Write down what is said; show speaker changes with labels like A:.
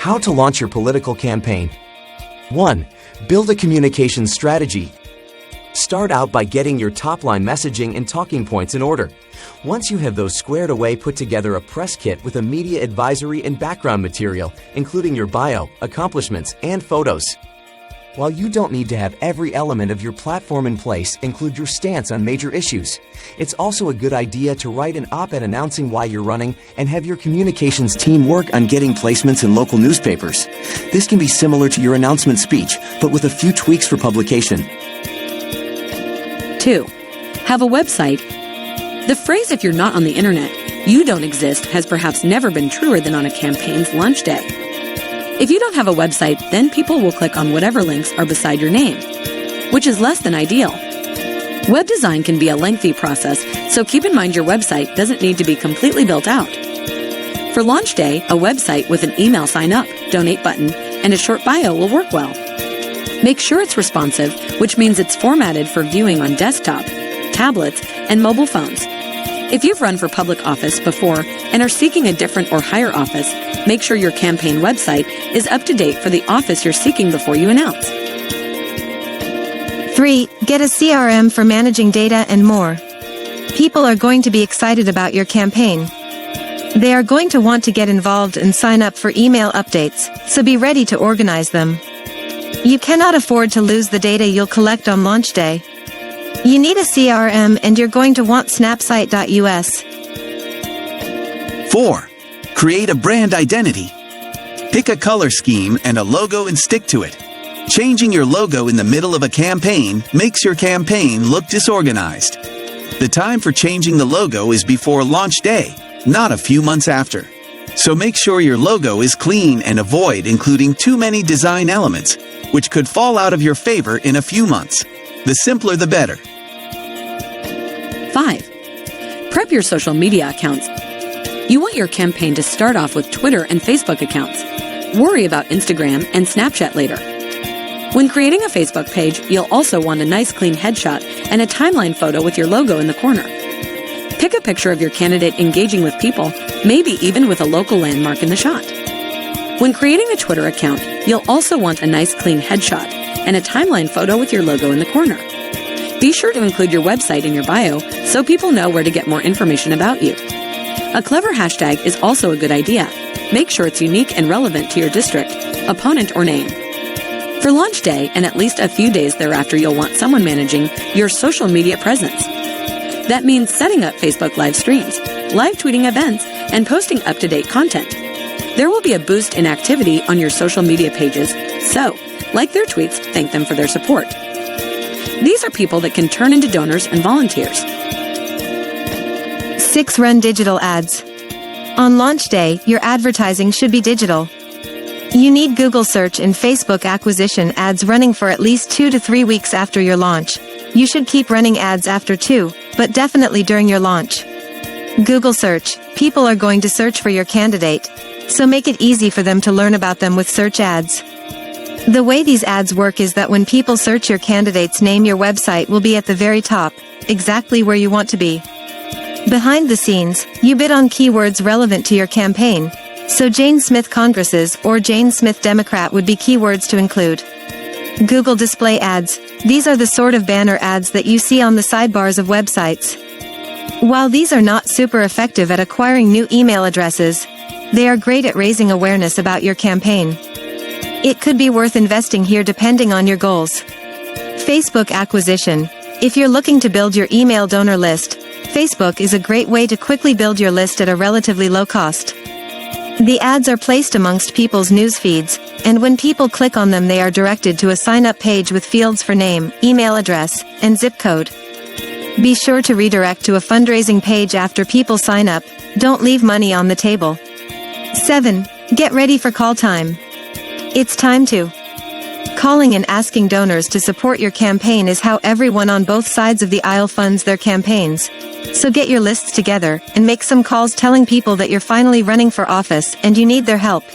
A: How to launch your political campaign. 1. Build a communications strategy. Start out by getting your top-line messaging and talking points in order. Once you have those squared away, put together a press kit with a media advisory and background material, including your bio, accomplishments, and photos. While you don't need to have every element of your platform in place, include your stance on major issues. It's also a good idea to write an op-ed announcing why you're running and have your communications team work on getting placements in local newspapers. This can be similar to your announcement speech, but with a few tweaks for publication.
B: 2. Have a website. The phrase, "if you're not on the internet, you don't exist," has perhaps never been truer than on a campaign's launch day. If you don't have a website, then people will click on whatever links are beside your name, which is less than ideal. Web design can be a lengthy process, so keep in mind your website doesn't need to be completely built out. For launch day, a website with an email sign-up, donate button, and a short bio will work well. Make sure it's responsive, which means it's formatted for viewing on desktop, tablets, and mobile phones. If you've run for public office before and are seeking a different or higher office, make sure your campaign website is up to date for the office you're seeking before you announce.
C: 3. Get a CRM for managing data and more. People are going to be excited about your campaign. They are going to want to get involved and sign up for email updates, so be ready to organize them. You cannot afford to lose the data you'll collect on launch day. You need a CRM and you're going to want Snapsite.us.
D: 4. Create a brand identity. Pick a color scheme and a logo and stick to it. Changing your logo in the middle of a campaign makes your campaign look disorganized. The time for changing the logo is before launch day, not a few months after. So make sure your logo is clean and avoid including too many design elements, which could fall out of your favor in a few months. The simpler the better.
B: 5. Prep your social media accounts. You want your campaign to start off with Twitter and Facebook accounts. Worry about Instagram and Snapchat later. When creating a Facebook page, you'll also want a nice clean headshot and a timeline photo with your logo in the corner. Pick a picture of your candidate engaging with people, maybe even with a local landmark in the shot. When creating a Twitter account, you'll also want a nice clean headshot and a timeline photo with your logo in the corner. Be sure to include your website in your bio so people know where to get more information about you. A clever hashtag is also a good idea. Make sure it's unique and relevant to your district, opponent, or name. For launch day and at least a few days thereafter, you'll want someone managing your social media presence. That means setting up Facebook live streams, live tweeting events, and posting up-to-date content. There will be a boost in activity on your social media pages, so like their tweets, thank them for their support. These are people that can turn into donors and volunteers.
C: 6. Run digital ads. On launch day, your advertising should be digital. You need Google search and Facebook acquisition ads running for at least 2 to 3 weeks after your launch. You should keep running ads after 2, but definitely during your launch. Google search. People are going to search for your candidate, so make it easy for them to learn about them with search ads. The way these ads work is that when people search your candidate's name, your website will be at the very top, exactly where you want to be. Behind the scenes, you bid on keywords relevant to your campaign, so Jane Smith Congresses or Jane Smith Democrat would be keywords to include. Google display ads. These are the sort of banner ads that you see on the sidebars of websites. While these are not super effective at acquiring new email addresses, they are great at raising awareness about your campaign. It could be worth investing here depending on your goals. Facebook acquisition. If you're looking to build your email donor list, Facebook is a great way to quickly build your list at a relatively low cost. The ads are placed amongst people's news feeds, and when people click on them, they are directed to a sign-up page with fields for name, email address, and zip code. Be sure to redirect to a fundraising page after people sign up. Don't leave money on the table. 7. Get ready for call time. It's time to. Calling and asking donors to support your campaign is how everyone on both sides of the aisle funds their campaigns. So get your lists together and make some calls telling people that you're finally running for office and you need their help.